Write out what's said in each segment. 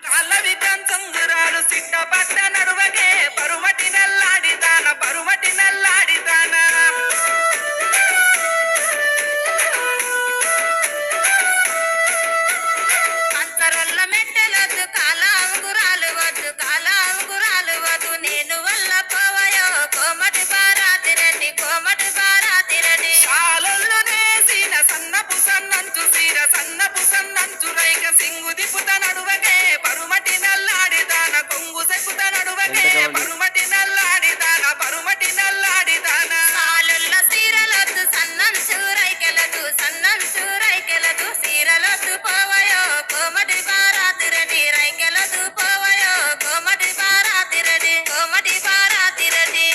కాళ్ళవి కంచంగురాలు సిట్టపట్ట నడువగే పరుమటి నల్లాడిదాన పరుమటి నల్లాడిదాన అంతరొల్ల మెట్టెలొద్దు కాల అంగురాలు వద్దు కాల అంగురాలు వద్దు నేను వల్ల పోవయో కోమటి బారాతిరని కోమటి బారాతిరని శాలొల్లు నేసిన సన్నపు సన్నంచు సీర సన్నపు సన్నంచు రైక సింగు దిపుత నడువగే పరుమటి నల్లాడిదాన కొంగు సెక్కుత నడువగే పరుమటి నల్లాడిదాన పరుమటి నల్లాడిదాన సాలుల్ల సీరలొద్దు సన్నం చూరైకెలదు సన్నం చూరైకెలదు సీరలొద్దు పోవయో కోమటి బారాతిరని రైకెలదు పోవయో కోమటి బారాతిరని కోమటి బారాతిరని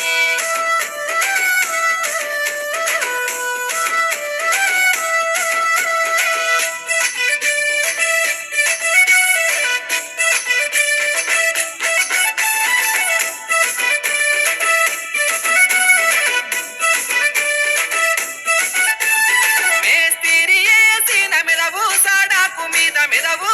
మేస్తిరి ఏసిన మెదవు సాడాకు మీద మెదవు